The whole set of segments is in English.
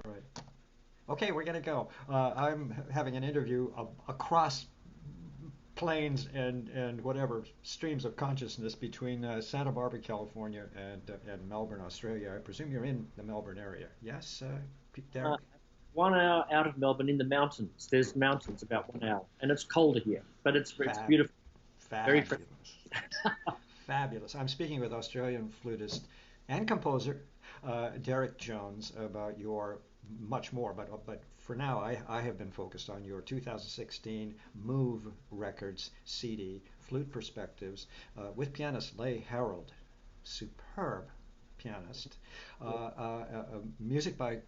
Right. Okay, we're going to go. I'm having an interview across planes and whatever streams of consciousness between Santa Barbara, California, and Melbourne, Australia. I presume you're in the Melbourne area. Yes, Uh, Derek? 1 hour out of Melbourne in the mountains. There's mountains about 1 hour, and it's colder here, but it's Fab, beautiful, very fresh. fabulous. Fabulous. I'm speaking with Australian flutist and composer Derek Jones about your much more, but for now I have been focused on your 2016 Move Records CD, Flute Perspectives, with pianist Leigh Harold, superb pianist. Music by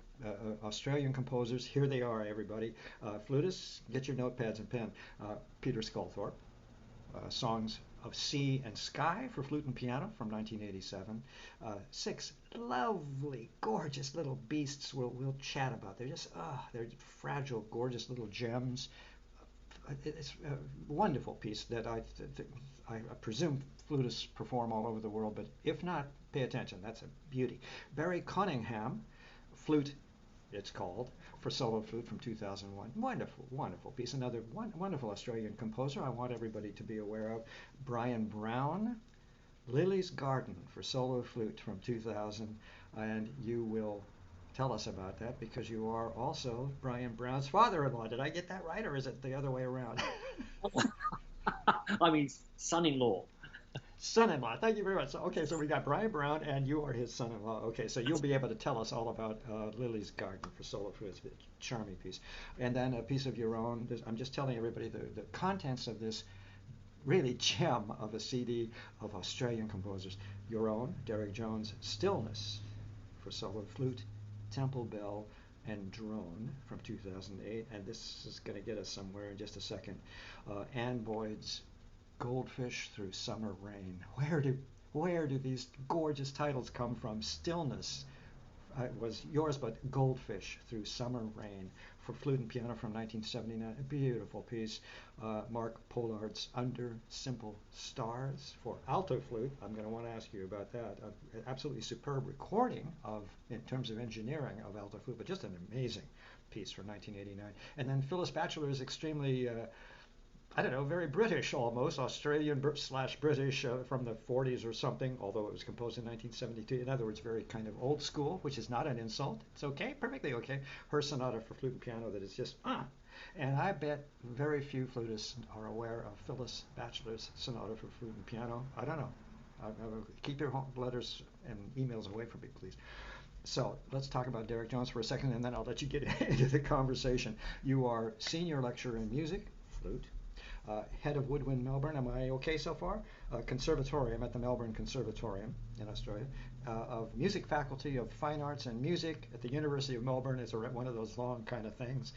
Australian composers. Here they are, everybody. Flutists, get your notepads and pen. Peter Sculthorpe, songs of Sea and Sky for flute and piano from 1987. Six lovely, gorgeous little beasts we'll chat about. They're just, they're fragile, gorgeous little gems. It's a wonderful piece that I presume flutists perform all over the world, but if not, pay attention. That's a beauty. Barry Cunningham, flute it's called, for solo flute from 2001. Wonderful, wonderful piece. Another wonderful Australian composer I want everybody to be aware of, Brian Brown, Lily's Garden for solo flute from 2000. And you will tell us about that because you are also Brian Brown's father-in-law. Did I get that right, or is it the other way around? I mean, son-in-law. Son-in-law. Thank you very much. So, okay, so we got Brian Brown, and you are his son-in-law. Okay, so you'll be able to tell us all about Lily's Garden for solo flute. It's a charming piece, and then a piece of your own. I'm just telling everybody the contents of this really gem of a CD of Australian composers. Your own, Derek Jones, Stillness for solo flute, Temple Bell, and Drone from 2008. And this is going to get us somewhere in just a second. Ann Boyd's Goldfish Through Summer Rain. Where do these gorgeous titles come from? Stillness was yours, but Goldfish Through Summer Rain for flute and piano from 1979. A beautiful piece. Mark Pollard's Under Simple Stars for alto flute. I'm going to want to ask you about that. Absolutely superb recording of, in terms of engineering, of alto flute, but just an amazing piece from 1989. And then Phyllis Batchelor is extremely I don't know, very British almost, Australian slash British from the 40s or something, although it was composed in 1972. In other words, very kind of old school, which is not an insult. It's okay, perfectly okay. Her sonata for flute and piano that is just, ah. And I bet very few flutists are aware of Phyllis Batchelor's sonata for flute and piano. I don't know. Keep your letters and emails away from me, please. So let's talk about Derek Jones for a second, and then I'll let you get into the conversation. You are senior lecturer in music, flute, head of Woodwind Melbourne. Am I okay so far? Conservatorium at the Melbourne Conservatorium in Australia. Of music faculty of fine arts and music at the University of Melbourne is one of those long kind of things.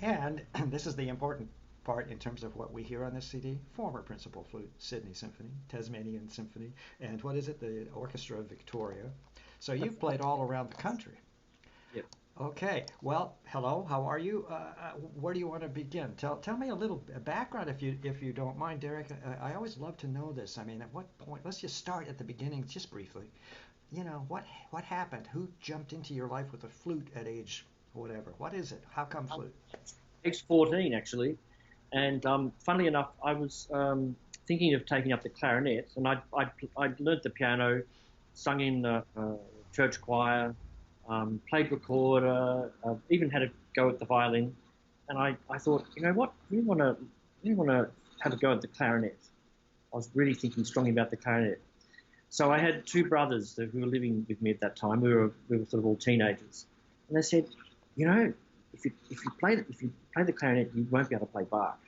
And this is the important part in terms of what we hear on this CD. Former principal flute, Sydney Symphony, Tasmanian Symphony, and what is it? The Orchestra of Victoria. So you've played all around the country. Yep. Okay. Well, hello. How are you? Where do you want to begin? Tell me a little background if you don't mind, Derek. I always love to know this. I mean, at what point? Let's just start at the beginning, just briefly. You know, what happened? Who jumped into your life with a flute at age whatever? What is it? How come Um, flute? Age 14 actually, and funnily enough, I was thinking of taking up the clarinet, and I'd learnt the piano, sung in church choir, played recorder, even had a go at the violin, and I thought, you know what, really want to have a go at the clarinet. I was really thinking strongly about the clarinet. So I had two brothers who were living with me at that time. We were sort of all teenagers, and they said, you know, if you play the clarinet, you won't be able to play Bach,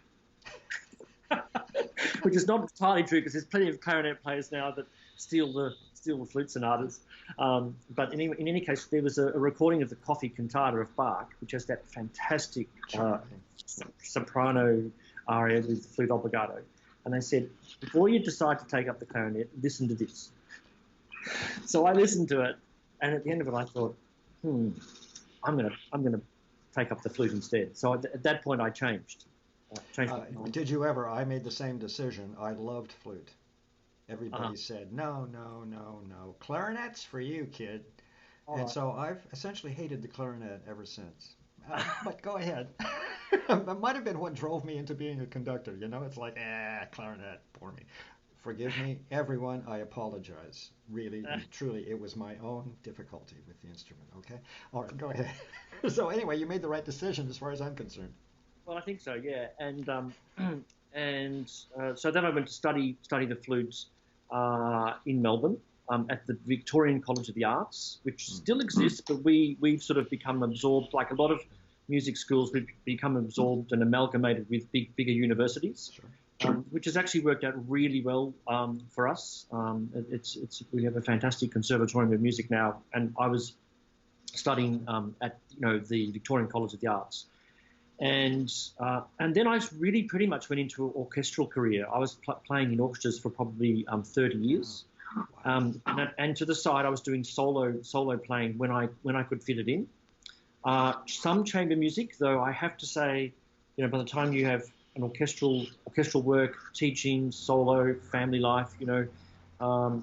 which is not entirely true because there's plenty of clarinet players now that steal the flute sonatas. But in any case, there was a recording of the Coffee Cantata of Bach, which has that fantastic soprano aria with flute obbligato. And they said, before you decide to take up the clarinet, listen to this. So I listened to it, and at the end of it, I thought, I'm gonna take up the flute instead. So at that point, I changed. Changed my mind. Did you ever? I made the same decision. I loved flute. Uh-huh. Everybody said, no, no, no, no. Clarinets for you, kid. All And right. so I've essentially hated the clarinet ever since. But go ahead. That might have been what drove me into being a conductor. You know, it's like, clarinet, bore me. Forgive me, everyone, I apologize. Really and truly, it was my own difficulty with the instrument, okay? All right, go ahead. So anyway, you made the right decision as far as I'm concerned. Well, I think so, yeah. And so then I went to study the flute in Melbourne at the Victorian College of the Arts, which Mm. still exists, but we've sort of become absorbed, like a lot of music schools, we've become absorbed and amalgamated with bigger universities, Sure. which has actually worked out really well for us. We have a fantastic conservatorium of music now, and I was studying at the Victorian College of the Arts. And then I really pretty much went into an orchestral career. I was playing in orchestras for probably 30 years, Wow. and to the side I was doing solo playing when I could fit it in. Some chamber music, though I have to say, by the time you have an orchestral work, teaching, solo, family life, chamber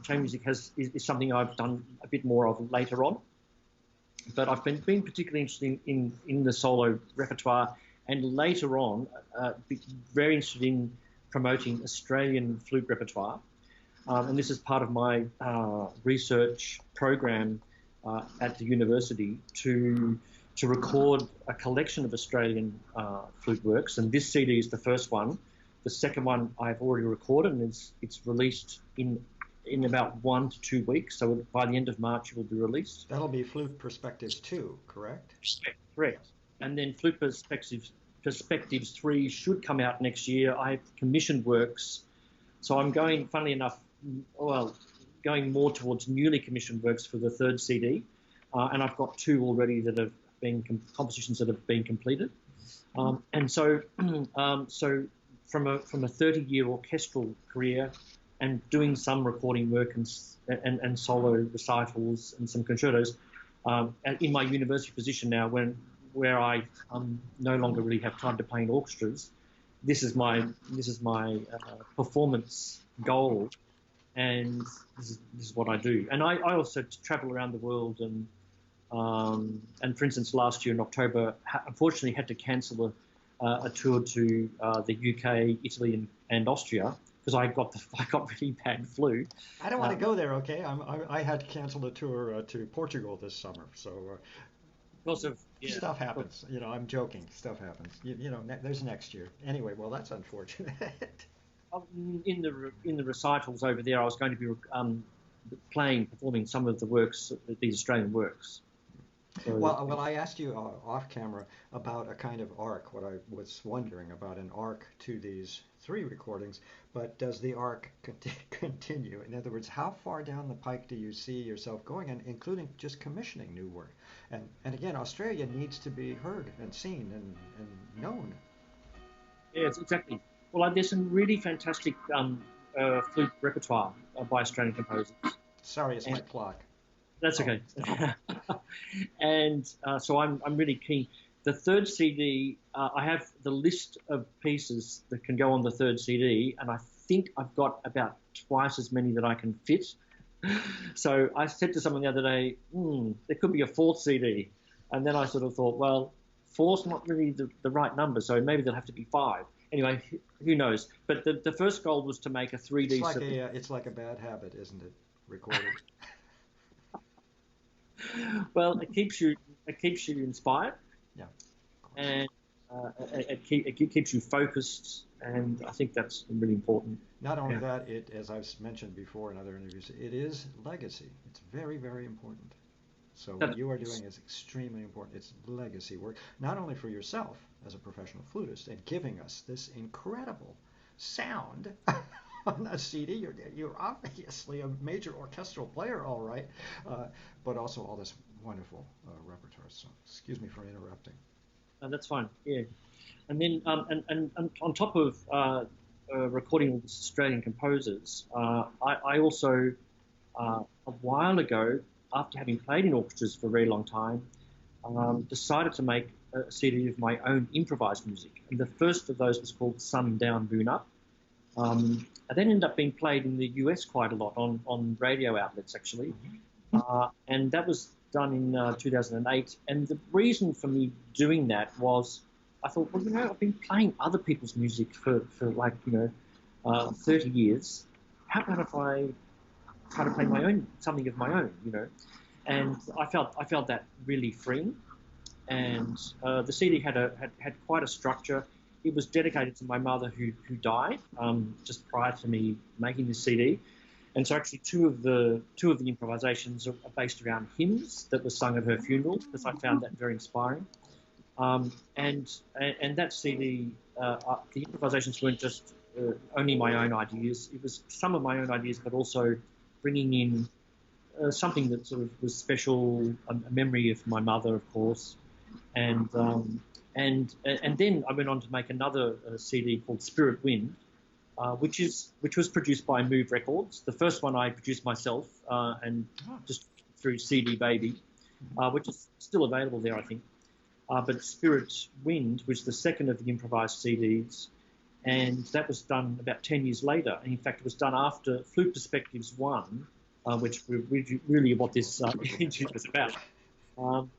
music is something I've done a bit more of later on. But I've been particularly interested in the solo repertoire, and later on, very interested in promoting Australian flute repertoire. And this is part of my research program at the university to record a collection of Australian flute works. And this CD is the first one. The second one I've already recorded, and it's released in about 1 to 2 weeks. So by the end of March, it will be released. That'll be Flute Perspectives 2, correct? Correct. And then Flute Perspectives 3 should come out next year. I have commissioned works. So I'm going, funnily enough, going more towards newly commissioned works for the third CD. And I've got 2 already that have been compositions that have been completed. And so from a 30-year orchestral career, and doing some recording work and solo recitals and some concertos, in my university position now, where I no longer really have time to play in orchestras, this is my performance goal, and this is what I do. And I also travel around the world, and for instance, last year in October, unfortunately had to cancel a tour to the UK, Italy, and Austria, because I got really bad flu. I don't want to go there, okay? I had to cancel a tour to Portugal this summer, so Because of stuff happens. I'm joking. Stuff happens. There's next year. Anyway, well, that's unfortunate. in the recitals over there, I was going to be performing some of the works, these Australian works. So, Well, I asked you off camera about a kind of arc, what I was wondering about an arc to these 3 recordings, but does the arc continue? In other words, how far down the pike do you see yourself going, and including just commissioning new work? And again, Australia needs to be heard and seen and known. yes, exactly. Well, there's some really fantastic flute repertoire by Australian composers. Sorry, it's my And clock. that's Oh, okay. And so I'm really keen. The third CD, I have the list of pieces that can go on the third CD, and I think I've got about twice as many that I can fit. So I said to someone the other day, there could be a 4th CD. And then I sort of thought, well, 4's not really the right number, so maybe there'll have to be 5. Anyway, who knows? But the first goal was to make a 3D. It's like a bad habit, isn't it? Recording. Well, it keeps you inspired, Yeah. and it keeps you focused, and I think that's really important. Not only Yeah. that, as I've mentioned before in other interviews, it is legacy. It's very, very important. So what you are doing is extremely important. It's legacy work, not only for yourself as a professional flutist and giving us this incredible sound on that CD. You're obviously a major orchestral player, all right, but also all this wonderful repertoire. So excuse me for interrupting. That's fine. Yeah, and then and on top of recording all these Australian composers, I also a while ago, after having played in orchestras for a very long time, decided to make a CD of my own improvised music. And the first of those was called Sun Down, Moon Up. And then ended up being played in the US quite a lot on radio outlets, actually. And that was done in 2008, and the reason for me doing that was I thought, well, I've been playing other people's music for like 30 years. How about if I try to play my own, something of my own? And I felt that really freeing. And the CD had quite a structure. It was dedicated to my mother who died just prior to me making this CD. And so actually two of the improvisations are based around hymns that were sung at her funeral, because I found that very inspiring. And that CD, the improvisations weren't just only my own ideas. It was some of my own ideas, but also bringing in something that sort of was special, a memory of my mother, of course. And then I went on to make another CD called Spirit Wind, which was produced by Move Records. The first one I produced myself and just through CD Baby, which is still available there, I think. But Spirit Wind was the second of the improvised CDs, and that was done about 10 years later. And in fact, it was done after Flute Perspectives 1, which really what this interview was about. We'll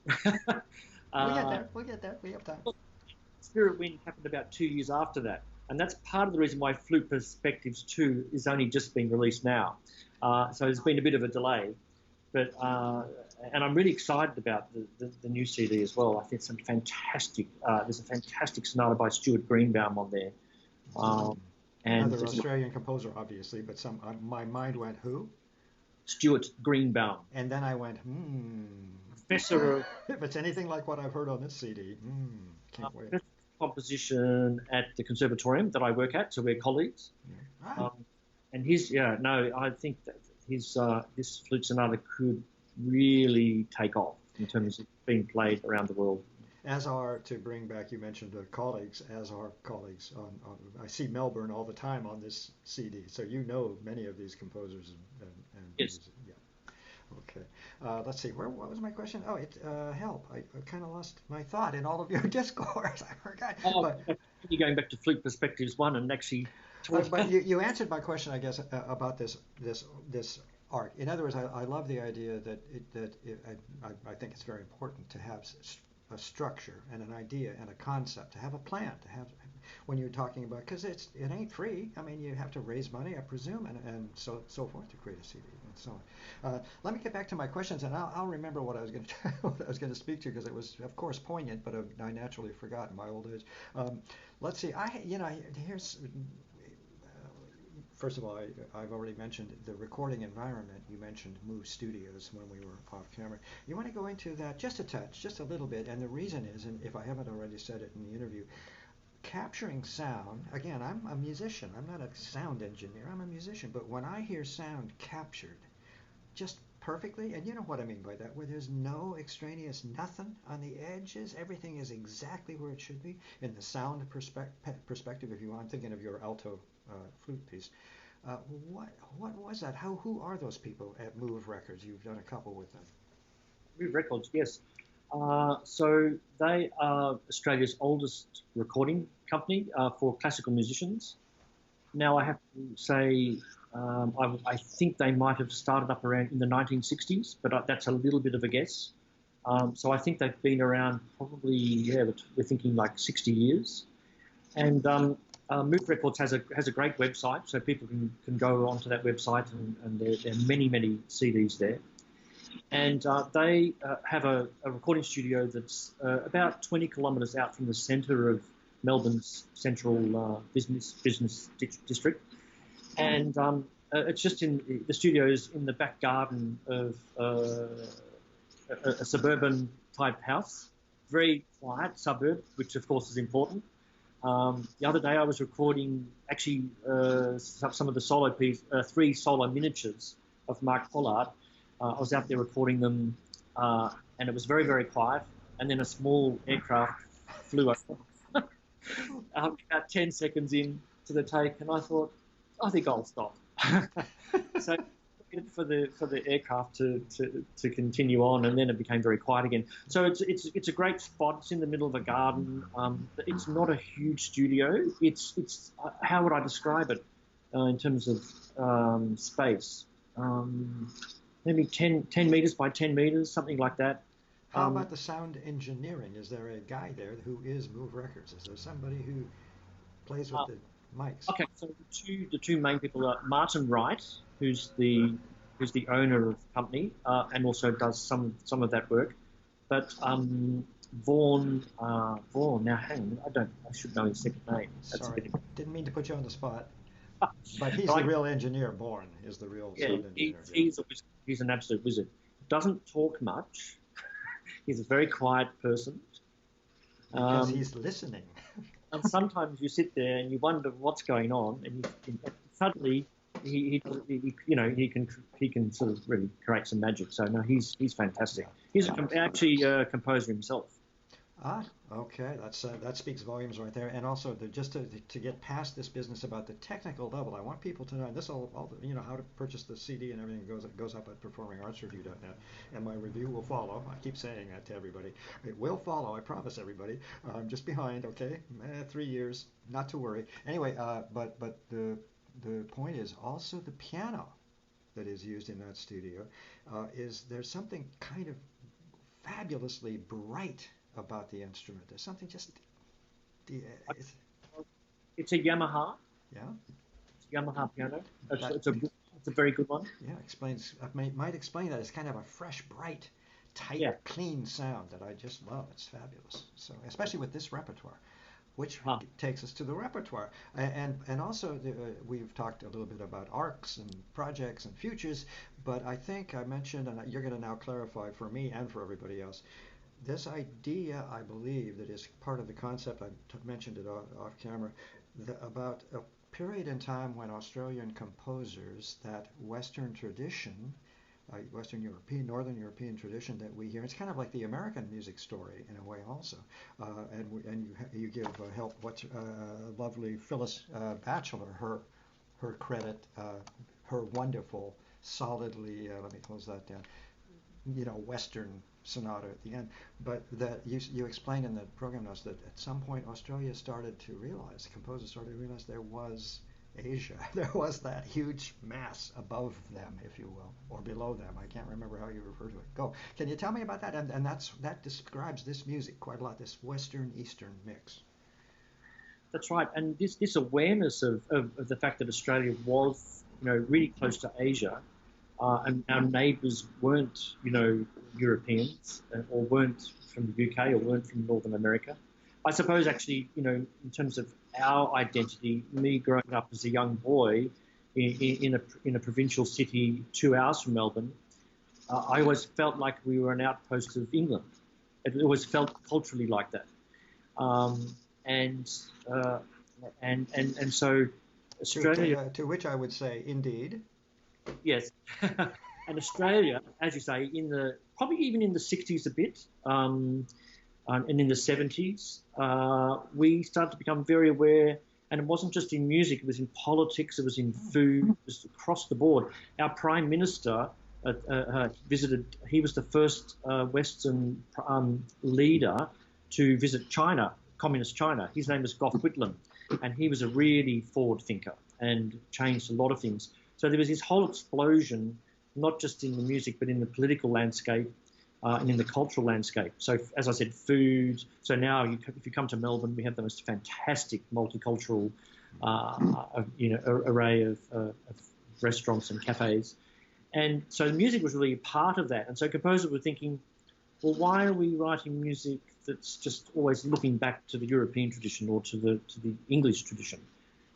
get there. We have time. Spirit Wind happened about 2 years after that. And that's part of the reason why Flute Perspectives 2 is only just being released now. So there's been a bit of a delay. But and I'm really excited about the new CD as well. I think some fantastic. There's a fantastic sonata by Stuart Greenbaum on there. And another Australian composer, obviously, but my mind went who? Stuart Greenbaum. And then I went, Professor. If it's anything like what I've heard on this CD, can't wait. Composition at the conservatorium that I work at, so we're colleagues. Yeah. And I think that this flute sonata could really take off in terms of being played around the world. As are, to bring back, you mentioned colleagues, as are colleagues on I see Melbourne all the time on this CD, so you know many of these composers and yes. Yeah. Okay. Let's see. What was my question? Oh, help. I kind of lost my thought in all of your discourse. I forgot. You're going back to Flute Perspectives 1 and actually. But you answered my question, I guess, about this art. In other words, I love the idea that I think it's very important to have a structure and an idea and a concept, to have a plan, to have when you're talking about, because it ain't free. I mean, you have to raise money, I presume, and so forth to create a CD and so on. Let me get back to my questions, and I'll remember what I was going to speak to, because it was, of course, poignant, but I naturally forgot in my old age. Let's see. Here's. First of all, I've already mentioned the recording environment. You mentioned Move Studios when we were off camera. You want to go into that just a touch, just a little bit, and the reason is, and if I haven't already said it in the interview, capturing sound, again, I'm a musician. I'm not a sound engineer. I'm a musician. But when I hear sound captured just perfectly, and you know what I mean by that, where there's no extraneous nothing on the edges, everything is exactly where it should be in the sound perspective. If you want, I'm thinking of your alto flute piece. What was that? Who are those people at Move Records? You've done a couple with them. Move Records, yes. So they are Australia's oldest recording company for classical musicians. Now I have to say, I think they might have started up around in the 1960s, but that's a little bit of a guess. So I think they've been around probably, we're thinking like 60 years. And Move Records has a great website, so people can go onto that website, and there are many CDs there. And they have a recording studio that's about 20 kilometres out from the centre of Melbourne's central business district. And it's just in the studio's in the back garden of a suburban type house, very quiet suburb, which of course is important. The other day I was recording actually some of the solo piece, 3 solo miniatures of Mark Pollard. I was out there recording them, and it was very, very quiet. And then a small aircraft flew over about 10 seconds in to the take, and I thought, I think I'll stop. So for the aircraft to continue on, and then it became very quiet again. So it's a great spot. It's in the middle of a garden. It's not a huge studio. It's how would I describe it in terms of space? maybe 10 meters by 10 meters, something like that. How Um, about the sound engineering? Is there a guy there who is Move Records? Is there somebody who plays with uh, the mics? okay, so the two main people are Martin Wright, who's the owner of the company, and also does some of that work. But Vaughan. Now, hang on, I should know his second name. That's a Sorry, bit. didn't mean to put you on the spot, but he's But the real engineer. Bourne is the real yeah, sound engineer. Yeah, he's an absolute wizard. Doesn't talk much. He's a very quiet person. because Um, he's listening. and sometimes you sit there and you wonder what's going on, and suddenly he can sort of really create some magic. So no, he's fantastic. He's actually a composer himself. Ah, okay. That speaks volumes right there. And also, just to get past this business about the technical level, I want people to know and this all how to purchase the CD and everything goes up at performingartsreview.net, and my review will follow. I keep saying that to everybody. It will follow. I promise everybody. I'm just behind. Okay, 3 years. Not to worry. Anyway, but the point is also the piano that is used in that studio. Is there's something kind of fabulously bright about the instrument. There's something just, it's, It's a Yamaha. yeah, It's a Yamaha piano. It's, that, it's a it's a very good one. yeah, explains, might explain that. It's kind of a fresh, bright, tight, Yeah. clean sound that I just love. It's fabulous. So, especially with this repertoire, which Huh. takes us to the repertoire. And also, we've talked a little bit about arcs and projects and futures, but I think I mentioned, and you're going to now clarify for me and for everybody else, this idea, I believe, that is part of the concept, I mentioned it off camera, about a period in time when Australian composers, that Western tradition, Western European, Northern European tradition that we hear, it's kind of like the American music story in a way also. And you give help, what's lovely Phyllis Batchelor, her credit, her wonderful, solidly, let me close that down, Western sonata at the end. But that you explained in the program notes that at some point Australia started to realize, composers started to realize there was Asia. There was that huge mass above them, if you will, or below them. I can't remember how you refer to it. Go. Can you tell me about that? And that describes this music quite a lot, this Western Eastern mix. That's right. And this awareness of the fact that Australia was, really close to Asia, and our neighbours weren't, Europeans, or weren't from the UK, or weren't from Northern America. I suppose actually, in terms of our identity, me growing up as a young boy in a provincial city 2 hours from Melbourne, I always felt like we were an outpost of England. It always felt culturally like that. Um, and uh, and so Australia, To which I would say, indeed. yes, and Australia, as you say, probably even in the 60s a bit, and in the 70s, we started to become very aware. And it wasn't just in music; it was in politics, it was in food, it was across the board. Our Prime Minister visited. He was the first Western leader to visit China, communist China. His name was Gough Whitlam, and he was a really forward thinker and changed a lot of things. So there was this whole explosion, not just in the music, but in the political landscape and in the cultural landscape. So, as I said, food. So now, if you come to Melbourne, we have the most fantastic multicultural, array of restaurants and cafes. And so the music was really a part of that. And so composers were thinking, well, why are we writing music that's just always looking back to the European tradition or to the English tradition?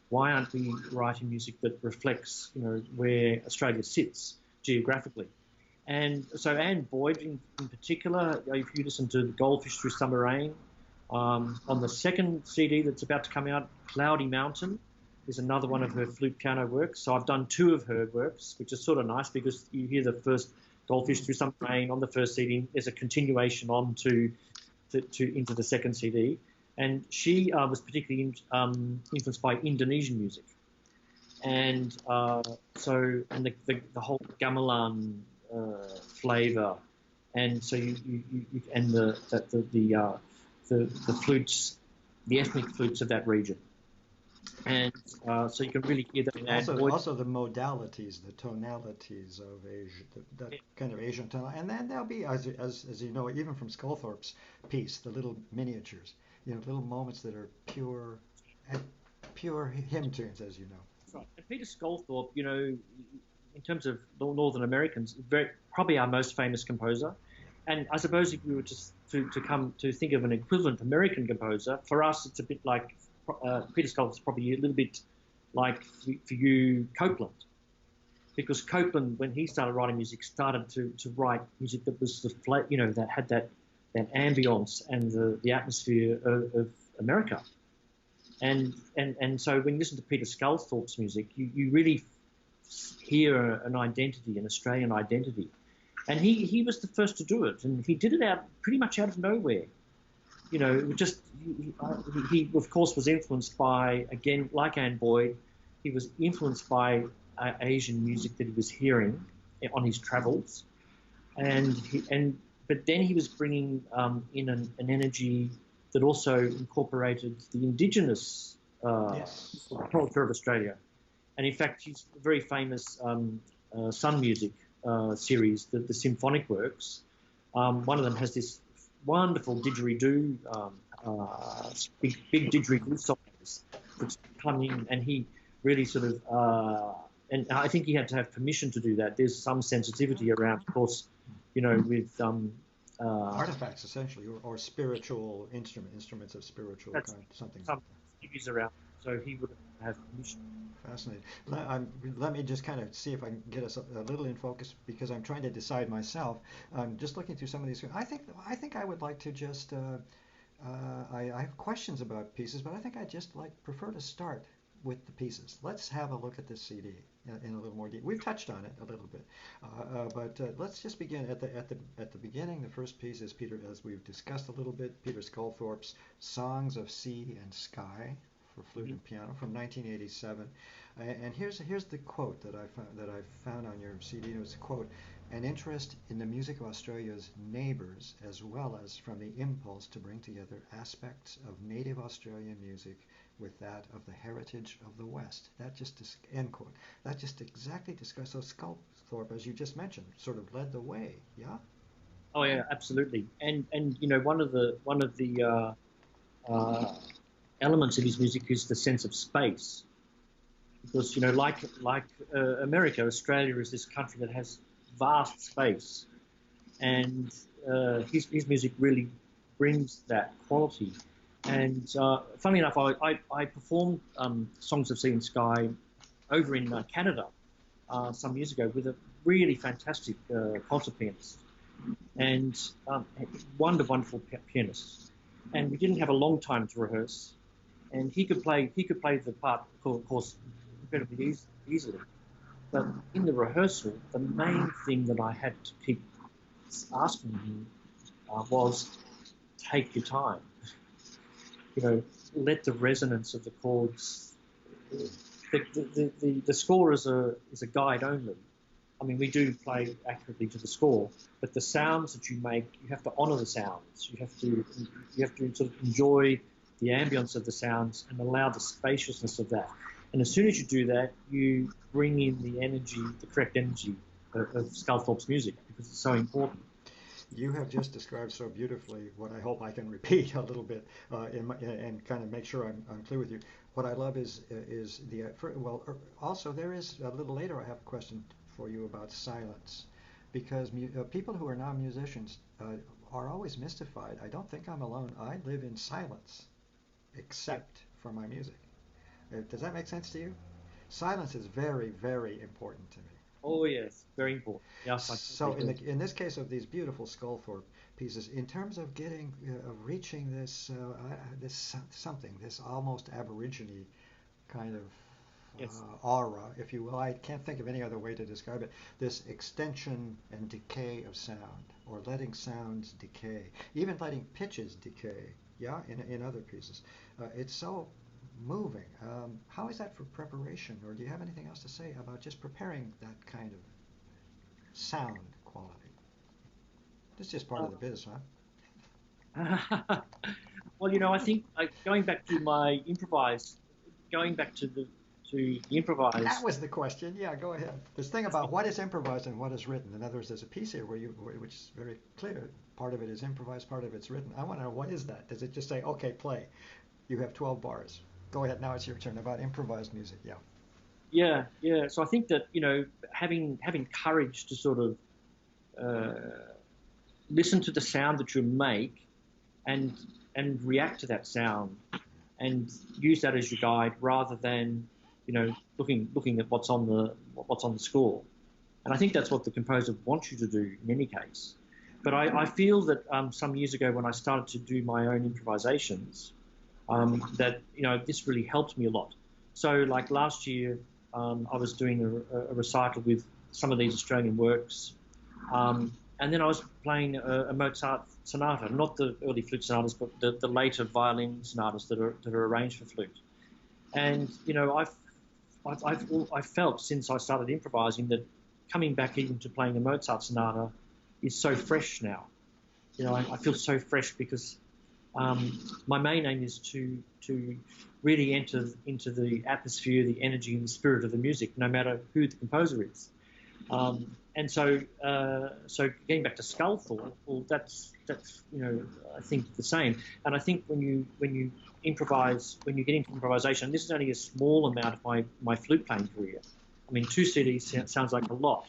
Why aren't we writing music that reflects, where Australia sits geographically? And so Anne Boyd, in particular, if you listen to Goldfish Through Summer Rain, on the second CD that's about to come out, Cloudy Mountain, is another one of her flute piano works. So I've done two of her works, which is sort of nice because you hear the first Goldfish Through Summer Rain on the first CD. There's a continuation on to into the second CD. And she was particularly influenced by Indonesian music. And the whole gamelan flavour, and so you and the flutes, the ethnic flutes of that region. and so you can really hear that in Also, Android. also the modalities, the tonalities of Asia, that kind of Asian tone, and then there'll be, as you know, even from Sculthorpe's piece, the little miniatures, little moments that are eh, pure hymn tunes, as you know. That's right. And Peter Sculthorpe, in terms of Northern Americans, probably our most famous composer. And I suppose if we were to come to think of an equivalent American composer, for us it's a bit like Peter Sculthorpe's probably a little bit like for you Copeland, because Copeland, when he started writing music, started to write music that was that had that ambience and the atmosphere of America. And so when you listen to Peter Sculthorpe's music, you really hear an identity, an Australian identity. And he was the first to do it, and he did it pretty much out of nowhere. It was just he of course was influenced by, again, like Anne Boyd, he was influenced by Asian music that he was hearing on his travels, but then he was bringing in an energy that also incorporated the indigenous Yes. culture of Australia. And in fact, his very famous Sun Music series, the symphonic works, one of them has this wonderful didgeridoo, big didgeridoo songs that come in, and he really sort of, and I think he had to have permission to do that. There's some sensitivity around, of course, with Artifacts, essentially, or spiritual instruments of spiritual that's kind, something like some that. issues around, so he would have permission. Fascinating. Let me just kind of see if I can get us a little in focus, because I'm trying to decide myself. I'm just looking through some of these. I think I would like to just. I have questions about pieces, but I think I just prefer to start with the pieces. Let's have a look at this CD in a little more detail. We've touched on it a little bit, but let's just begin at the beginning. The first piece is Peter, as we've discussed a little bit, Peter Sculthorpe's "Songs of Sea and Sky" for flute and piano from 1987. And here's the quote that I found on your CD. It was a quote: "An interest in the music of Australia's neighbours, as well as from the impulse to bring together aspects of native Australian music with that of the heritage of the West." That just end quote. That just exactly describes. So Sculthorpe, as you just mentioned, sort of led the way. Yeah. Oh yeah, absolutely. And one of the uh, elements of his music is the sense of space, because like America, Australia is this country that has vast space, and his music really brings that quality. And funnily enough, I performed Songs of Sea and Sky over in Canada some years ago with a really fantastic concert pianist, and wonderful pianist. And we didn't have a long time to rehearse, and he could play the part, of course, incredibly easily. But in the rehearsal, the main thing that I had to keep asking him was, take your time. Let the resonance of the chords. The score is a guide only. I mean, we do play accurately to the score, but the sounds that you make, you have to honour the sounds. You have to sort of enjoy the ambience of the sounds and allow the spaciousness of that. And as soon as you do that, you bring in the energy, the correct energy of Sculthorpe's music, because it's so important. You have just described so beautifully what I hope I can repeat a little bit and kind of make sure I'm clear with you. What I love is also there is a little later. I have a question for you about silence, because people who are not musicians are always mystified. I don't think I'm alone. I live in silence, Yeah. except for my music. Does that make sense to you? Silence is very, very important to me. Oh yes, very important. Yes, I So totally agree. in this case of these beautiful Sculthorpe pieces, in terms of reaching this almost aborigine kind of Yes. aura, if you will, I can't think of any other way to describe it. This extension and decay of sound, or letting sounds decay, even letting pitches decay. Yeah, in other pieces, it's so moving. How is that for preparation, or do you have anything else to say about just preparing that kind of sound quality? It's just part of the biz, huh? Well, I think going back to my going back to the improvised. That was the question. Yeah, go ahead. This thing about what is improvised and what is written. In other words, there's a piece here which is very clear. Part of it is improvised, part of it's written. I want to know, what is that? Does it just say, okay, play? You have 12 bars. Go ahead. Now it's your turn. About improvised music. Yeah. Yeah. So I think that, having courage to sort of listen to the sound that you make and react to that sound and use that as your guide rather than looking at what's on the score. And I think that's what the composer wants you to do in any case. But I feel that some years ago when I started to do my own improvisations, that this really helped me a lot. So like last year, I was doing a recital with some of these Australian works, and then I was playing a Mozart sonata, not the early flute sonatas, but the later violin sonatas that are arranged for flute. And I've felt since I started improvising that coming back even to playing a Mozart sonata is so fresh now. I feel so fresh because my main aim is to really enter into the atmosphere, the energy, and the spirit of the music, no matter who the composer is. And so getting back to Skullthorpe, well, that's I think the same. And I think when you improvise, when you get into improvisation, this is only a small amount of my flute playing career. I mean, 2 CDs sounds like a lot,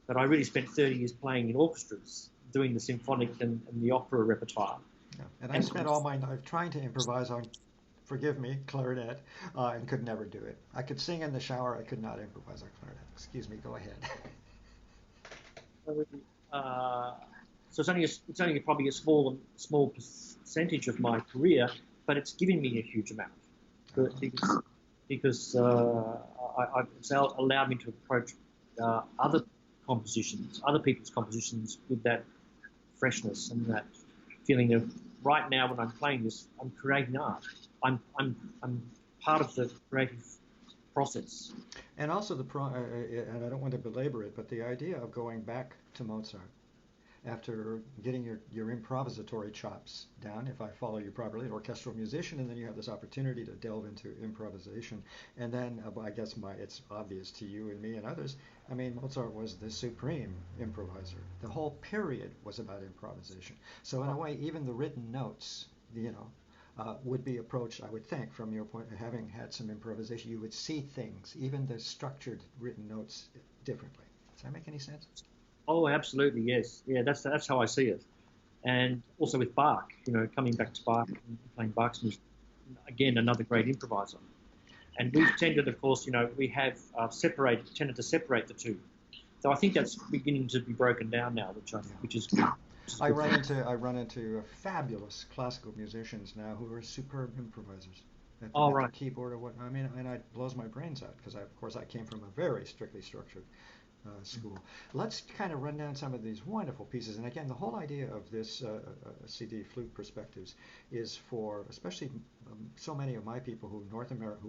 but I really spent 30 years playing in orchestras, doing the symphonic and the opera repertoire. Yeah. And I spent all my life trying to improvise on, forgive me, clarinet, and could never do it. I could sing in the shower, I could not improvise on clarinet. Excuse me, go ahead. So it's only probably a small percentage of my career, but it's given me a huge amount because it's allowed me to approach other people's compositions with that freshness and that feeling of right now when I'm playing this, I'm creating art. I'm part of the creative process. And also and I don't want to belabor it, but the idea of going back to Mozart after getting your improvisatory chops down, if I follow you properly, an orchestral musician, and then you have this opportunity to delve into improvisation. And then I guess it's obvious to you and me and others, I mean, Mozart was the supreme improviser. The whole period was about improvisation. So in a way, even the written notes, would be approached, I would think, from your point of having had some improvisation, you would see things, even the structured written notes, differently. Does that make any sense? Oh, absolutely, yes. Yeah, that's how I see it. And also with Bach, coming back to Bach and playing Bach's music, again, another great improviser. And we've tended, of course, we have tended to separate the two. So I think that's beginning to be broken down now, which is good. I run into fabulous classical musicians now who are superb improvisers. At the keyboard or what. I mean, and it blows my brains out because, of course, I came from a very strictly structured school. Let's kind of run down some of these wonderful pieces. And again, the whole idea of this CD, Flute Perspectives, is for especially so many of my people who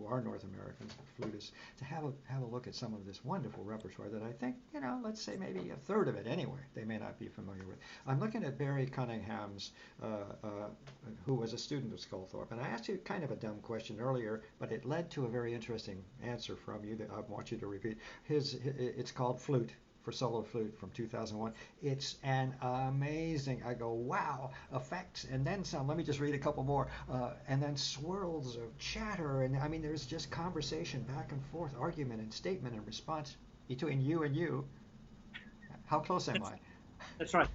are North Americans, flutists, to have a look at some of this wonderful repertoire that I think, let's say maybe a third of it anyway, they may not be familiar with. I'm looking at Barry Cunningham's, who was a student of Skullthorpe, and I asked you kind of a dumb question earlier, but it led to a very interesting answer from you that I want you to repeat. It's called Flute, for solo flute, from 2001. It's an amazing, I go, wow, effects, and then some. Let me just read a couple more. And then swirls of chatter, and I mean, there's just conversation back and forth, argument and statement and response between you and you. How close am I? That's right.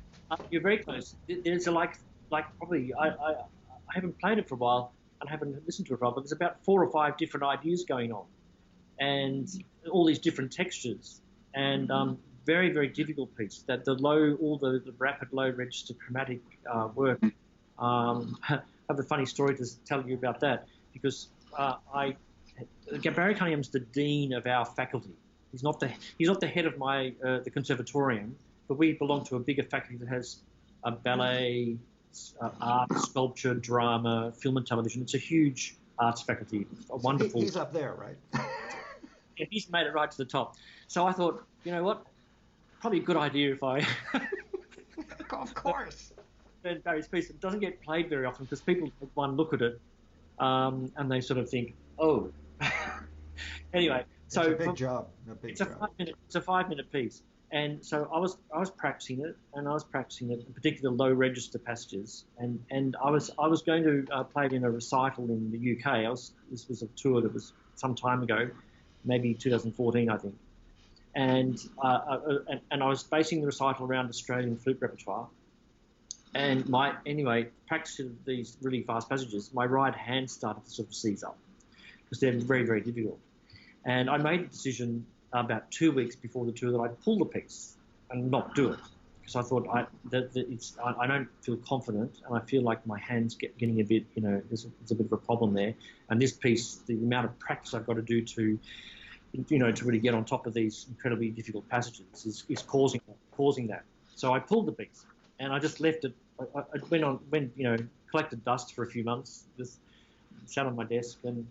You're very close. There's probably, I haven't played it for a while and I haven't listened to it for a while, but there's about 4 or 5 different ideas going on and all these different textures. And very, very difficult piece. That all the rapid low register chromatic work. I have a funny story to tell you about that because Barry Cunningham's the dean of our faculty. He's not the head of the conservatorium, but we belong to a bigger faculty that has ballet, art, sculpture, drama, film and television. It's a huge arts faculty. A wonderful. He's up there, right? Yeah, he's made it right to the top. So I thought, you know what? Probably a good idea if I. Of course. Barry's piece. It doesn't get played very often because people take one look at it and they sort of think, oh, Anyway, It's a so big job. A big it's a job. 5 minute piece, and so I was practicing it, and I was practicing it, in particular low register passages, and I was going to play it in a recital in the UK. This was a tour that was some time ago, maybe 2014, I think, and I was basing the recital around Australian flute repertoire. And practicing these really fast passages, my right hand started to sort of seize up because they're very, very difficult. And I made a decision about 2 weeks before the tour that I'd pull the piece and not do it because I thought I don't feel confident, and I feel like my hands getting a bit, there's a bit of a problem there. And this piece, the amount of practice I've got to do to really get on top of these incredibly difficult passages is causing that. So I pulled the piece and I just left it. I collected dust for a few months, just sat on my desk, and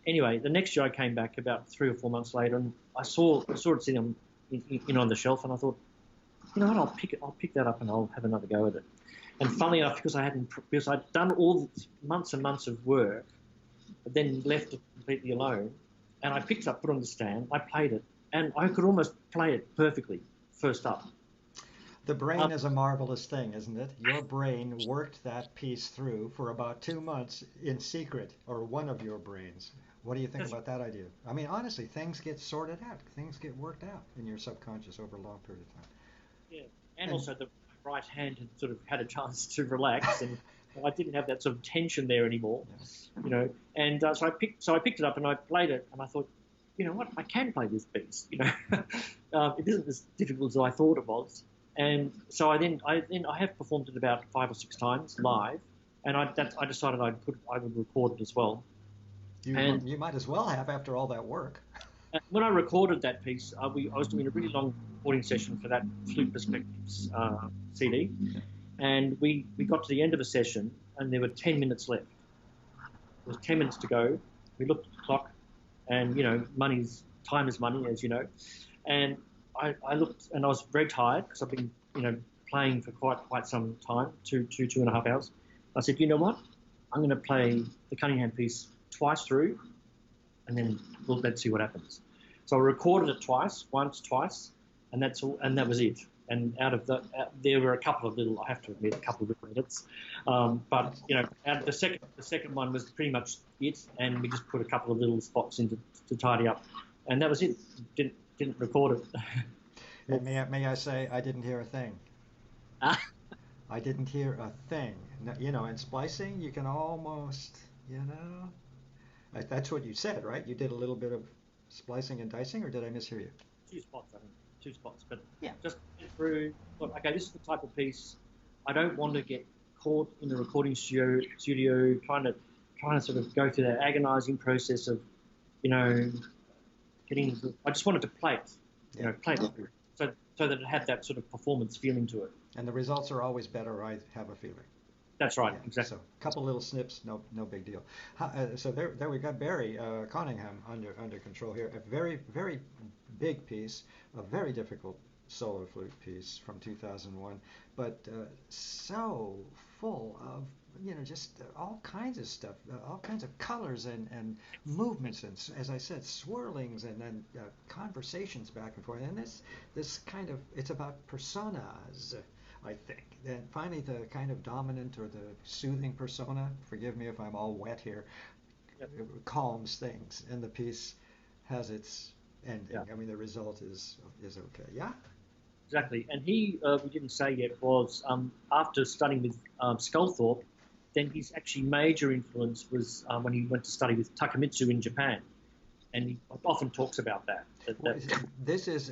anyway, the next year I came back about 3 or 4 months later, and I saw it sitting on the shelf, and I thought, you know what, I'll pick that up and I'll have another go at it. And funnily enough, because I'd done all the months and months of work, but then left it completely alone, and I picked it up, put it on the stand, I played it, and I could almost play it perfectly first up. The brain is a marvelous thing, isn't it? Your brain worked that piece through for about 2 months in secret, or one of your brains. What do you think about that idea? I mean, honestly, things get sorted out. Things get worked out in your subconscious over a long period of time. Yeah, and also the right hand had sort of had a chance to relax, and I didn't have that sort of tension there anymore, And so I picked it up and I played it, and I thought, you know what, I can play this piece. It isn't as difficult as I thought it was. And so I have performed it about 5 or 6 times live, and I decided I would record it as well. You might as well have after all that work. When I recorded that piece, I was doing a really long recording session for that Flute Perspectives CD, and we got to the end of a session, and there were 10 minutes left. There was 10 minutes to go. We looked at the clock, and time is money, as you know, and I looked, and I was very tired because I've been, playing for quite some time, 2.5 hours. I said, you know what? I'm going to play the Cunningham piece twice through, and then let's see what happens. So I recorded it twice, and that's all, and that was it. And out of there were a couple of little edits, but out of the second one was pretty much it, and we just put a couple of little spots in to tidy up, and that was it. Didn't record it. And may I say, I didn't hear a thing. I didn't hear a thing. In splicing, you can almost, that's what you said, right? You did a little bit of splicing and dicing, or did I mishear you? 2 spots, I think. 2 spots, but yeah, just through. Look, okay, this is the type of piece I don't want to get caught in the recording studio trying to sort of go through that agonising process of, getting. I just wanted to play it, play it, so that it had that sort of performance feeling to it. And the results are always better, I have a feeling. That's right, exactly. So a couple little snips, no big deal. So there we got Barry Cunningham under control here. A very, very big piece, a very difficult solo flute piece from 2001, but so full of just all kinds of stuff, all kinds of colors and movements, and as I said, swirlings, and then conversations back and forth. And this kind of, it's about personas, I think. And finally, the kind of dominant or the soothing persona, forgive me if I'm all wet here, calms things, and the piece has its ending. Yeah. I mean, the result is okay. Yeah? Exactly. And he, we didn't say yet, was after studying with Sculthorpe, then his actually major influence was when he went to study with Takemitsu in Japan. And he often talks about that. This is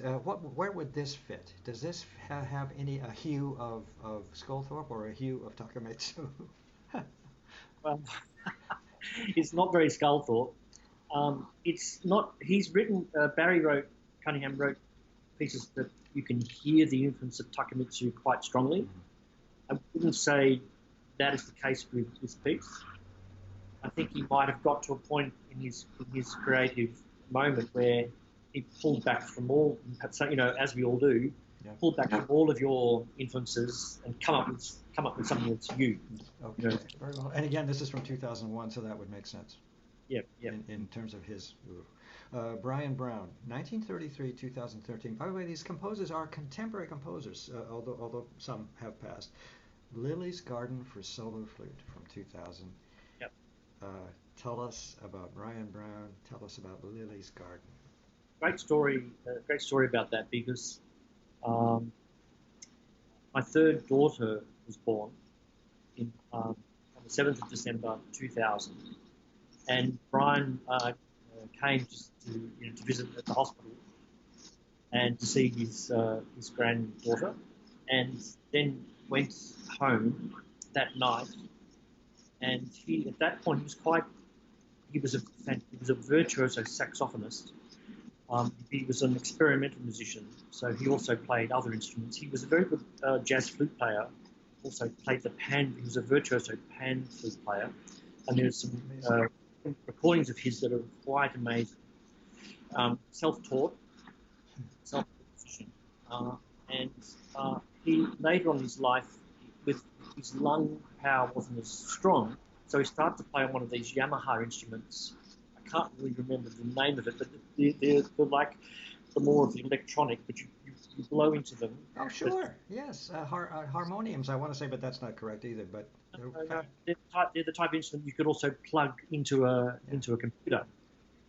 where would this fit? Does this have a hue of Sculthorpe or a hue of Takemitsu? Well, it's not very Sculthorpe. It's not. Cunningham wrote pieces that you can hear the influence of Takemitsu quite strongly. I wouldn't say that is the case with this piece. I think he might have got to a point in his creative moment where he pulled back from all, as we all do, pulled back from all of your influences and come up with something that's you. Okay, very well. And again, this is from 2001, so that would make sense. Yep. Yep. in terms of his. Brian Brown, 1933, 2013. By the way, these composers are contemporary composers, although some have passed. Lily's Garden for Solo Flute from 2000. Yep. Uh, Tell us about Brian Brown. Tell us about Lily's Garden. Great story. Great story about that because um, my third daughter was born on the 7th of December 2000, and Brian came just to to visit at the hospital and to see his granddaughter, and then went home that night. And he at that point he was a virtuoso saxophonist. He was an experimental musician, so he also played other instruments. He was a very good jazz flute player. Also played the pan. He was a virtuoso pan flute player, and there's some recordings of his that are quite amazing. Self-taught, self-musician, and he later on in his life, with his lung power wasn't as strong, so he started to play on one of these Yamaha instruments. I can't really remember the name of it, but they're like the more of the electronic, but you blow into them. Oh, sure. Yes. Harmoniums, I want to say, but that's not correct either. But No, they're the type of instrument you could also plug into a computer.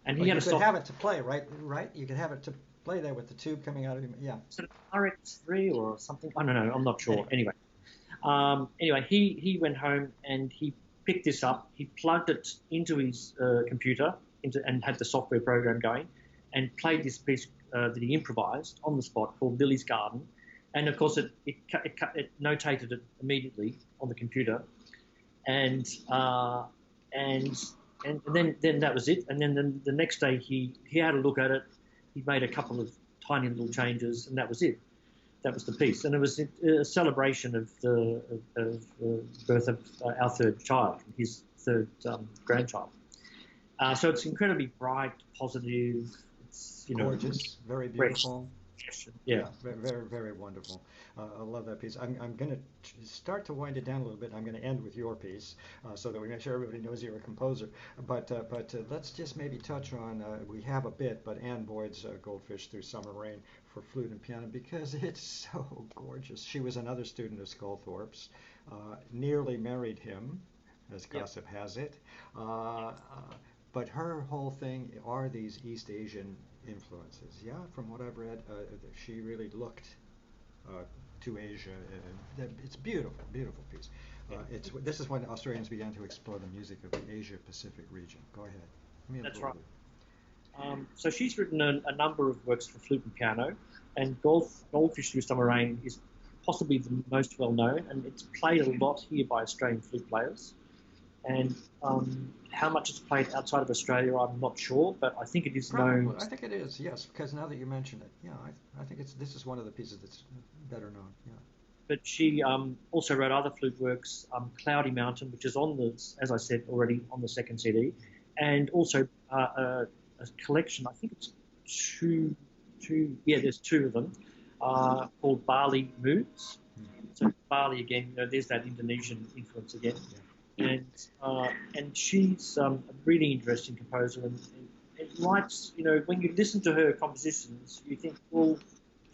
And he well, had you a could have it to play, right? Right? You could have it to play there with the tube coming out of him. Yeah. sort of RX3 or something. I don't know. I'm not sure. Anyway, he went home and he picked this up. He plugged it into his computer and had the software program going, and played this piece that he improvised on the spot called Lily's Garden. And of course, it notated it immediately on the computer, and then that was it. And then the next day he had a look at it. He made a couple of tiny little changes, and that was it. That was the piece, and it was a celebration of the birth of our third child, his third grandchild. So it's incredibly bright, positive. It's gorgeous, very beautiful. Yeah, very, very, very wonderful. I love that piece. I'm going to start to wind it down a little bit. I'm going to end with your piece so that we make sure everybody knows you're a composer. But let's just maybe touch on, we have a bit, but Anne Boyd's Goldfish Through Summer Rain for flute and piano because it's so gorgeous. She was another student of Sculthorpe's, nearly married him, as gossip has it. But her whole thing are these East Asian influences. Yeah, from what I've read, she really looked to Asia. It's beautiful, beautiful piece. This is when Australians began to explore the music of the Asia Pacific region. Go ahead. That's right. So she's written a number of works for flute and piano, and Goldfish Through Summer Rain is possibly the most well known, and it's played a lot here by Australian flute players. And how much it's played outside of Australia, I'm not sure, but I think it is known. I think it is, yes, because now that you mention it, yeah, I think this is one of the pieces that's better known. Yeah. But she also wrote other flute works, Cloudy Mountain, which is as I said already, on the second CD, and also a collection. I think it's two. Yeah, there's two of them called Bali Moods. So Bali again, there's that Indonesian influence again. Yeah. And she's a really interesting composer and writes, when you listen to her compositions, you think, well,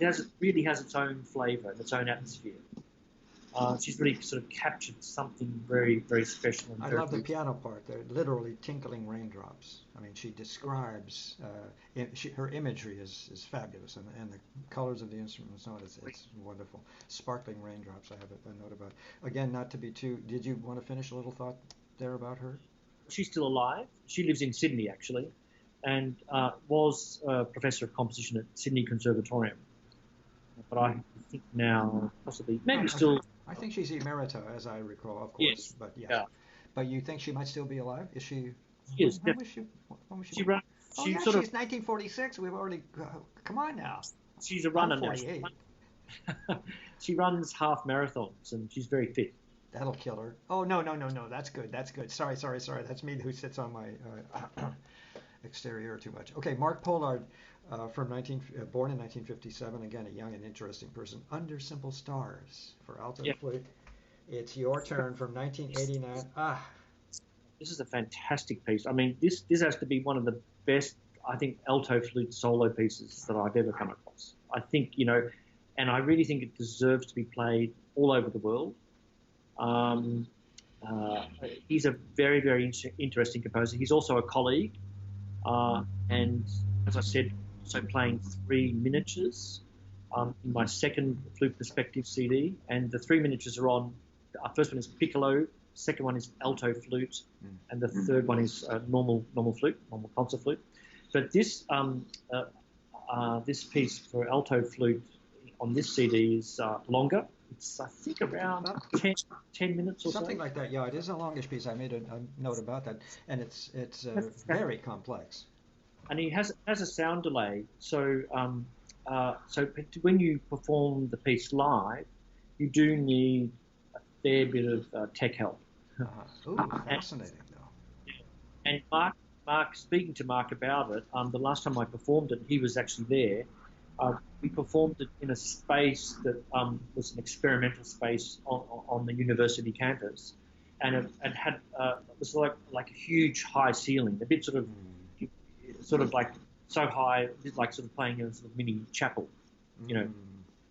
it really has its own flavour and its own atmosphere. She's really sort of captured something very, very special. And I love the piano part. They're literally tinkling raindrops. I mean, she describes, her imagery is fabulous, and the colors of the instrument and so on, it's wonderful. Sparkling raindrops, I have a note about. Again, not to be too, did you want to finish a little thought there about her? She's still alive. She lives in Sydney, actually, and was a professor of composition at Sydney Conservatorium. But I think now, possibly, maybe still... I think she's emerita, as I recall, of course. Yes. But yeah. But you think she might still be alive? Is she? Yes. When was she? She's 1946. We've already. Come on now. She's a runner now. She runs half marathons, and she's very fit. That'll kill her. Oh no. That's good. Sorry. That's me who sits on my exterior too much. Okay, Mark Pollard. Born in 1957, again a young and interesting person. Under Simple Stars for alto flute. It's your turn from 1989. this is a fantastic piece. I mean, this has to be one of the best, I think, alto flute solo pieces that I've ever come across. I think, and I really think it deserves to be played all over the world. Um, he's a very, very interesting composer. He's also a colleague, and as I said, also playing three miniatures in my second Flute Perspective CD. And the three miniatures are on. Our first one is piccolo, second one is alto flute, and the third one is normal flute, normal concert flute. But this piece for alto flute on this CD is longer. It's, I think, around 10 minutes or something so. like that. Yeah, it is a longish piece. I made a note about that, and it's very complex. And he has a sound delay. So when you perform the piece live, you do need a fair bit of tech help. Ooh, fascinating though. And Mark, speaking to Mark about it, the last time I performed it, he was actually there. We performed it in a space that was an experimental space on the university campus, and it had it was like a huge high ceiling, a bit sort of like so high, like sort of playing in a sort of mini chapel,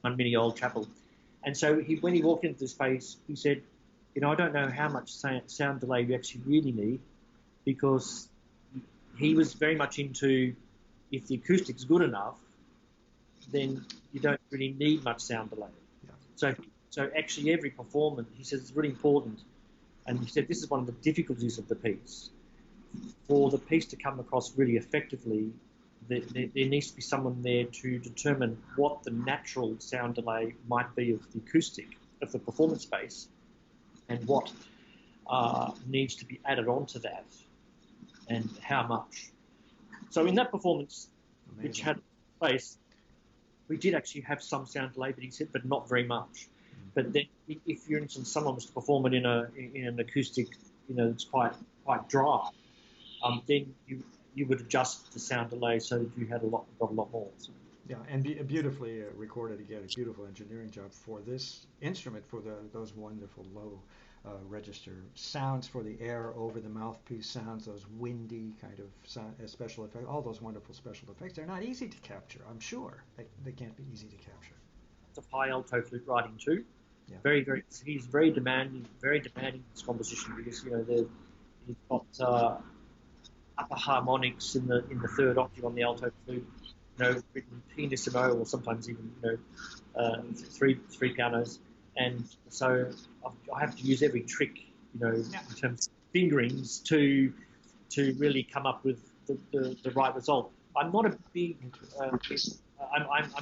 one mini old chapel. And so when he walked into the space, he said, I don't know how much sound delay you actually really need, because he was very much into, if the acoustic's good enough, then you don't really need much sound delay. Yeah. So actually every performance, he says, it's really important. And he said this is one of the difficulties of the piece. For the piece to come across really effectively, there needs to be someone there to determine what the natural sound delay might be of the acoustic of the performance space, and what needs to be added onto that, and how much. So in that performance, Amazing. Which had place, we did actually have some sound delay, but he said, but not very much. But then, if, for instance, someone was to perform it in an acoustic, it's quite dry, then you would adjust the sound delay so that you got a lot more. So. Yeah, and beautifully recorded again. A beautiful engineering job for this instrument, for those wonderful low register sounds, for the air over the mouthpiece sounds, those windy kind of sound, special effects, all those wonderful special effects. They're not easy to capture, I'm sure. They can't be easy to capture. It's a high alto flute writing too. Yeah. Very, very. He's very demanding in his composition, because he's got upper harmonics in the third octave on the alto flute. Written pianissimo, or sometimes even three pianos, and so I have to use every trick, in terms of fingerings to really come up with the right result. I'm not a big. I'm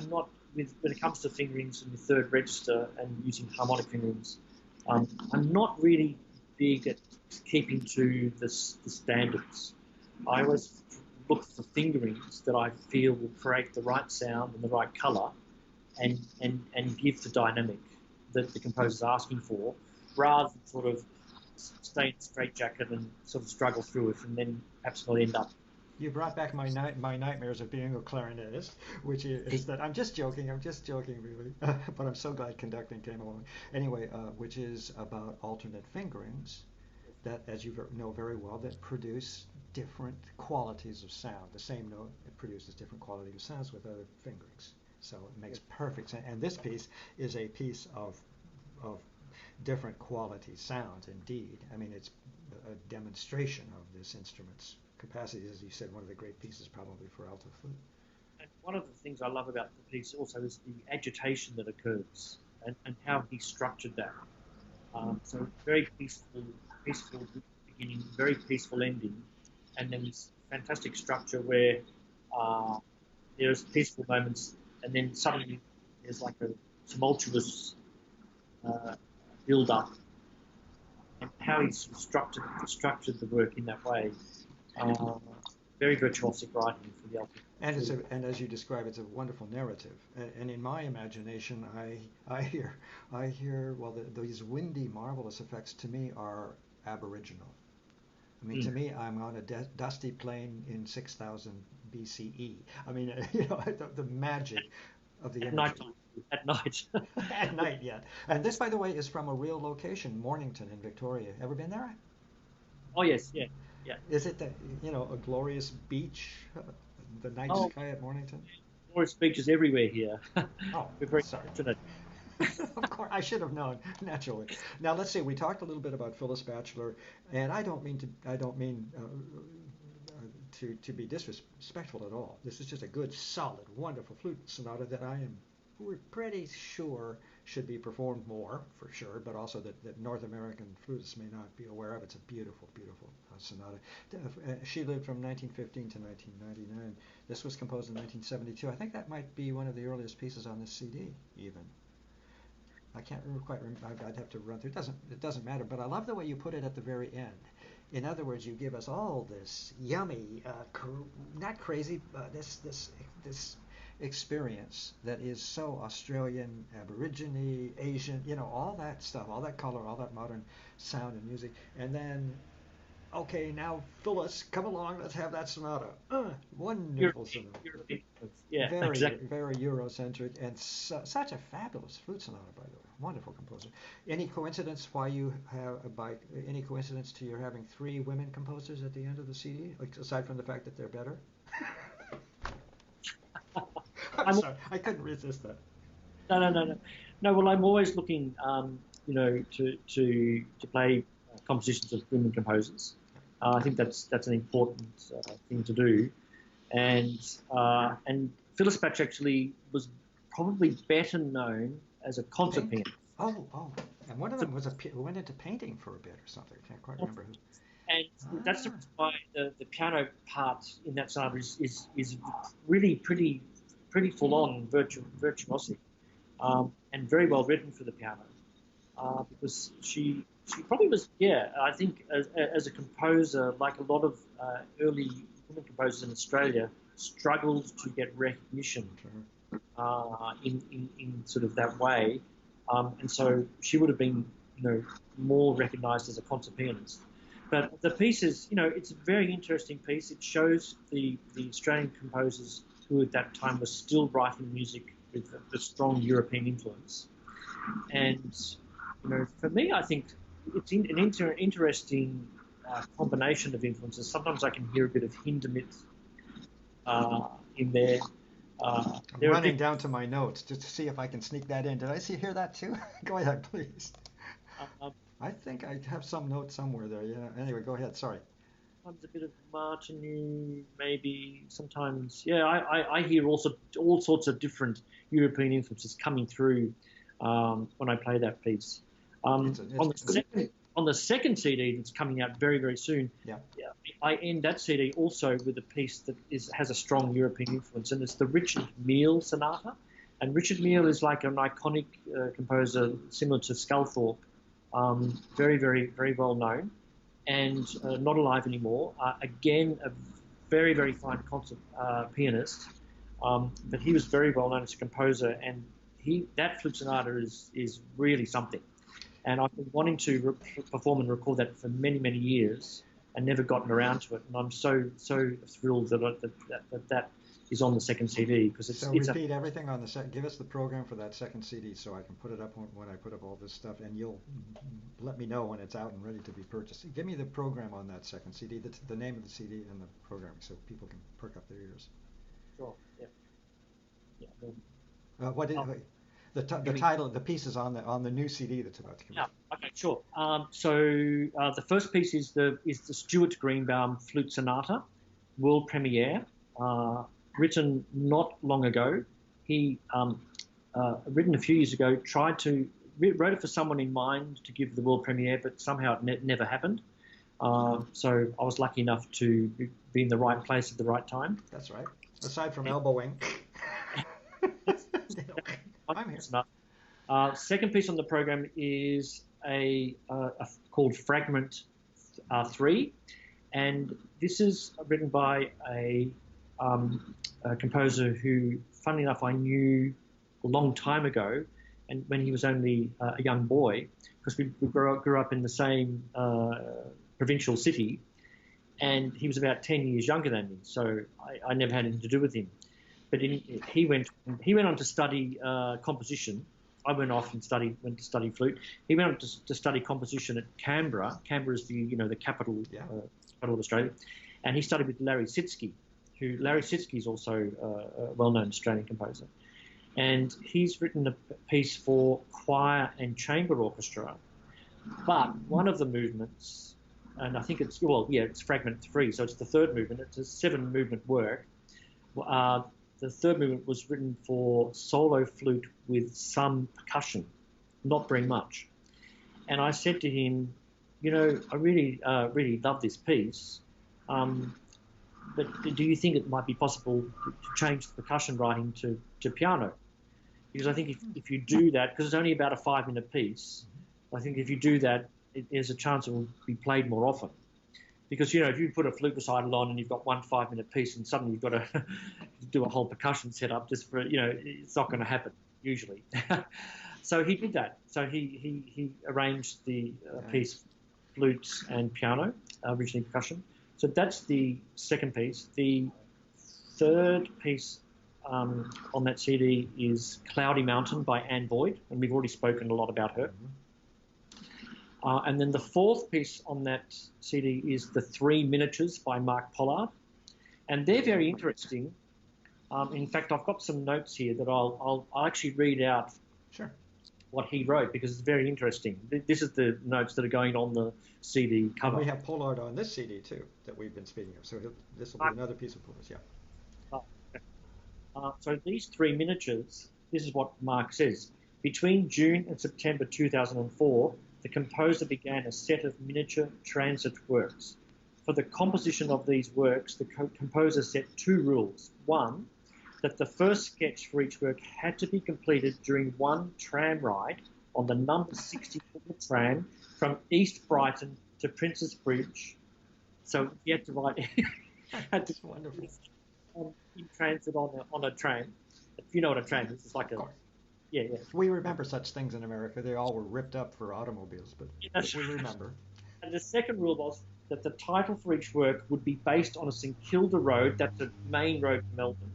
not when it comes to fingerings in the third register and using harmonic fingerings. I'm not really big at keeping to the standards. I always look for fingerings that I feel will create the right sound and the right colour, and give the dynamic that the composer's asking for, rather than sort of stay in a straitjacket and sort of struggle through it and then perhaps not end up. You brought back my nightmares of being a clarinetist, which is that I'm just joking really, but I'm so glad conducting came along. Anyway, which is about alternate fingerings that, as you know very well, that produce different qualities of sound. The same note, it produces different qualities of sounds with other fingerings. So it makes perfect sense. And this piece is a piece of different quality sounds indeed. I mean, it's a demonstration of this instrument's capacity. As you said, one of the great pieces probably for alto flute. And one of the things I love about the piece also is the agitation that occurs, and how he structured that. So very peaceful beginning, very peaceful ending, and then this fantastic structure where there's peaceful moments, and then suddenly there's like a tumultuous build-up, and how he's structured the work in that way. Very virtuosic writing for the alto. And as you describe, it's a wonderful narrative. And in my imagination, I hear well, these windy, marvelous effects to me are aboriginal. I mean, to me, I'm on a dusty plain in 6000 BCE. I mean, the magic of the image. At night. At night, yeah. And this, by the way, is from a real location, Mornington in Victoria. Ever been there? Oh yes, yeah, yeah. Is it the, a glorious beach, the night Oh, sky at Mornington? forest beaches everywhere here. Oh, We're very sorry. fortunate. Of course, I should have known naturally. Now let's see. We talked a little bit about Phyllis Batchelor, and I don't mean to be disrespectful at all. This is just a good, solid, wonderful flute sonata that I am pretty sure should be performed more, for sure, but also that North American flutists may not be aware of. It's a beautiful, beautiful sonata. She lived from 1915 to 1999. This was composed in 1972. I think that might be one of the earliest pieces on this CD, even. I can't quite remember. I'd have to run through. It doesn't matter. But I love the way you put it at the very end. In other words, you give us all this yummy, not crazy, this experience that is so Australian, Aborigine, Asian, all that stuff, all that color, all that modern sound and music, and then okay, now Phyllis, come along, let's have that sonata. Wonderful European, sonata. European. Yeah, Very, exactly. very Eurocentric, and such a fabulous flute sonata, by the way. Wonderful composer. Any coincidence why you have, by any coincidence to your having three women composers at the end of the CD, like, aside from the fact that they're better? I'm I'm sorry, I couldn't resist that. no, no, no, no, no. Well, I'm always looking, to play compositions of women composers. I think that's an important thing to do. And Phyllis Batch actually was probably better known as a concert Paint? pianist. Oh, and one of So, them went into painting for a bit or something. I can't quite remember who. and that's the Ah, reason why the piano part in that sonata is really pretty full on virtuosity, and very well written for the piano, because she probably was, yeah, I think as a composer, like a lot of early women composers in Australia, struggled to get recognition sure. in sort of that way, and so she would have been, more recognised as a concert pianist. But the piece is, it's a very interesting piece. It shows the Australian composers who at that time were still writing music with the strong European influence. And, for me, I think it's an interesting combination of influences. Sometimes I can hear a bit of Hindemith in there. I'm There are running different. down to my notes just to see if I can sneak that in. Did I hear that too? Go ahead, please. Um, I think I have some notes somewhere there. Yeah. Anyway, go ahead. Sorry. Sometimes a bit of Martinu, maybe. Sometimes, yeah, I hear also all sorts of different European influences coming through when I play that piece. It's a, On it's the second CD that's coming out very very soon, yeah. yeah, I end that CD also with a piece that has a strong European influence, and it's the Richard Mille Sonata. And Richard Mille is like an iconic composer similar to Sculthorpe, very very very well known, and not alive anymore. Again, a very, very fine concert pianist, but he was very well known as a composer, and that flute sonata is really something. And I've been wanting to perform and record that for many, many years, and never gotten around to it. And I'm so thrilled that is on the second CD, because So it's a repeat everything on the second. Give us the program for that second CD so I can put it up when I put up all this stuff, and you'll let me know when it's out and ready to be purchased. Give me the program on that second CD, the name of the CD and the program, so people can perk up their ears. sure, yeah, yeah. What is Um, the give me title? The piece is on the new CD that's about to come Yeah. out. Okay. Sure. So the first piece is the Stuart Greenbaum Flute Sonata, world premiere, uh, written not long ago. He written a few years ago. Wrote it for someone in mind to give the world premiere, but somehow it never happened. So I was lucky enough to be in the right place at the right time. That's right. Aside from And elbowing, that's I'm here. second piece on the program is called Fragment 3, and this is written by a composer who, funnily enough, I knew a long time ago, and when he was only a young boy, because we grew up in the same provincial city, and he was about 10 years younger than me, so I never had anything to do with him. But he went on to study composition, I went off and went to study flute. He went on to study composition at Canberra. Canberra is the capital, Yeah. capital of Australia, and he studied with Larry Sitzky, Larry Sitzky is also a well-known Australian composer, and he's written a piece for choir and chamber orchestra. But one of the movements, and I think it's fragment 3, so it's the third movement. It's a 7-movement work. The third movement was written for solo flute with some percussion, not very much. And I said to him, I really, really love this piece, but do you think it might be possible to change the percussion writing to piano? Because I think if you do that, because it's only about a 5-minute piece, I think if you do that, there's a chance it will be played more often. Because, if you put a flute recital on and you've got one 5-minute piece and suddenly you've got to do a whole percussion setup just for, it's not going to happen usually. So he did that. So he arranged the piece, flutes and piano, originally percussion. So that's the second piece. The third piece on that CD is Cloudy Mountain by Anne Boyd, and we've already spoken a lot about her. And then the fourth piece on that CD is The Three Miniatures by Mark Pollard, and they're very interesting. In fact, I've got some notes here that I'll actually read out. Sure. What he wrote, because it's very interesting. This is the notes that are going on the CD cover. And we have Pollard on this CD too that we've been speaking of, so this will be another piece of Pollard's, yeah. So these 3 miniatures, this is what Mark says. Between June and September 2004, the composer began a set of miniature transit works. For the composition of these works, the composer set 2 rules. 1, that the first sketch for each work had to be completed during one tram ride on the number 64 tram from East Brighton to Princes Bridge. So you had to write That's wonderful. In transit on a tram. If you know what a tram is, it's like a... Yeah. We remember such things in America. They all were ripped up for automobiles, but we remember. And the second rule was that the title for each work would be based on a St Kilda road, that's the main road to Melbourne,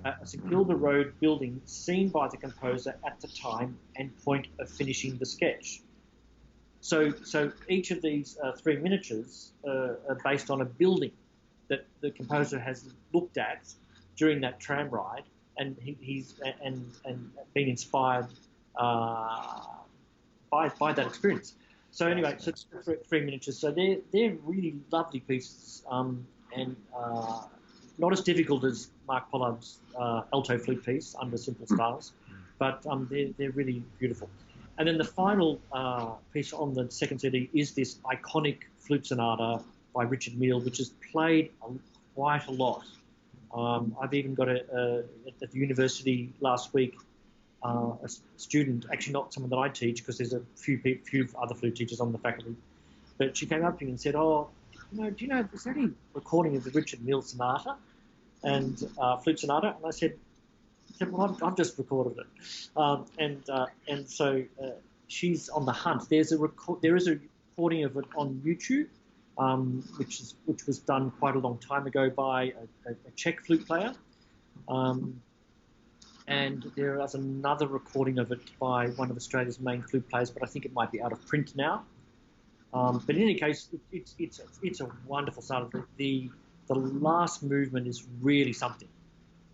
a St Kilda road building seen by the composer at the time and point of finishing the sketch. So each of these 3 miniatures are based on a building that the composer has looked at during that tram ride, and he's been inspired by that experience. So anyway, so it's 3 miniatures. So they're really lovely pieces, and not as difficult as Mark Pollard's alto flute piece, Under Simple Stars, but they're really beautiful. And then the final piece on the second CD is this iconic flute sonata by Richard Mille, which is played quite a lot. I've even got at the university last week, a student, actually not someone that I teach because there's a few other flute teachers on the faculty, but she came up to me and said, do you know, is there any recording of the Richard Mille sonata and flute sonata? And I said, well, I've just recorded it. And so she's on the hunt. There is a recording of it on YouTube, which was done quite a long time ago by a Czech flute player. And there is another recording of it by one of Australia's main flute players, but I think it might be out of print now. But in any case, it's a wonderful sonata. The last movement is really something.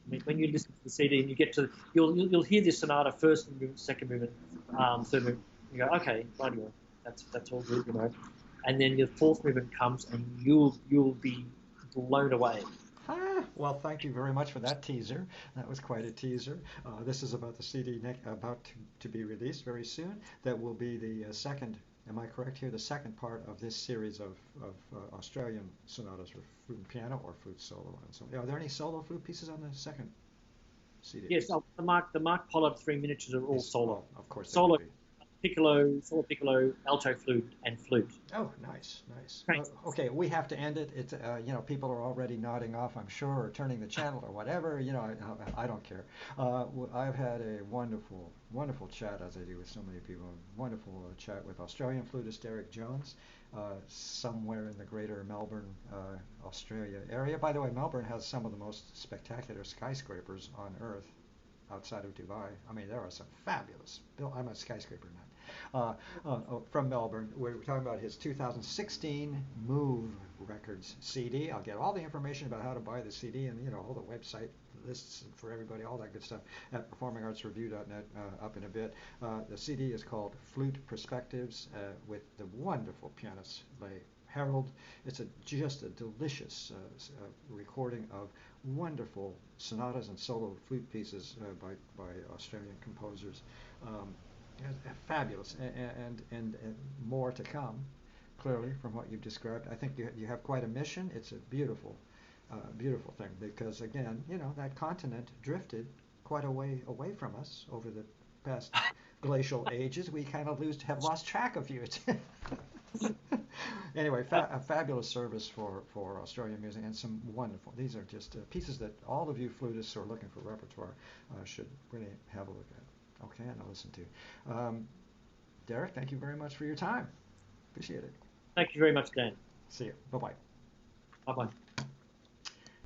I mean, when you listen to the CD and you get to, you'll hear this sonata, first movement, second movement, third movement. You go, okay, bloody hell, that's all good, you know. And then the fourth movement comes, and you'll be blown away. Well, thank you very much for that teaser. That was quite a teaser. This is about the CD about to be released very soon. That will be the second. Am I correct here? The second part of this series of Australian sonatas for flute and piano or flute solo. And so, are there any solo flute pieces on the second CD? Yes, the Mark Pollard 3 miniatures are all solo. Of course, solo piccolo, alto flute, and flute. Oh, nice. Okay, we have to end it. It's people are already nodding off, I'm sure, or turning the channel or whatever. I don't care. I've had a wonderful chat, as I do with so many people. Wonderful chat with Australian flutist Eric Jones, somewhere in the greater Melbourne, Australia area. By the way, Melbourne has some of the most spectacular skyscrapers on Earth. outside of Dubai. I mean, there are some fabulous. I'm a skyscraper nut. From Melbourne. We're talking about his 2016 Move Records CD. I'll get all the information about how to buy the CD and all the website lists for everybody, all that good stuff at performingartsreview.net up in a bit. The CD is called Flute Perspectives with the wonderful pianist Harold. It's just a delicious recording of wonderful sonatas and solo flute pieces by Australian composers. Fabulous, and more to come. Clearly, from what you've described, I think you have quite a mission. It's a beautiful thing because again, that continent drifted quite a way away from us over the past glacial ages. We kind of have lost track of you. Anyway, a fabulous service for Australian music and some wonderful. These are just pieces that all of you flutists who are looking for repertoire should really have a look at. Okay, and I'll listen to. Derek, thank you very much for your time. Appreciate it. Thank you very much, Dan. See you. Bye-bye. Bye-bye.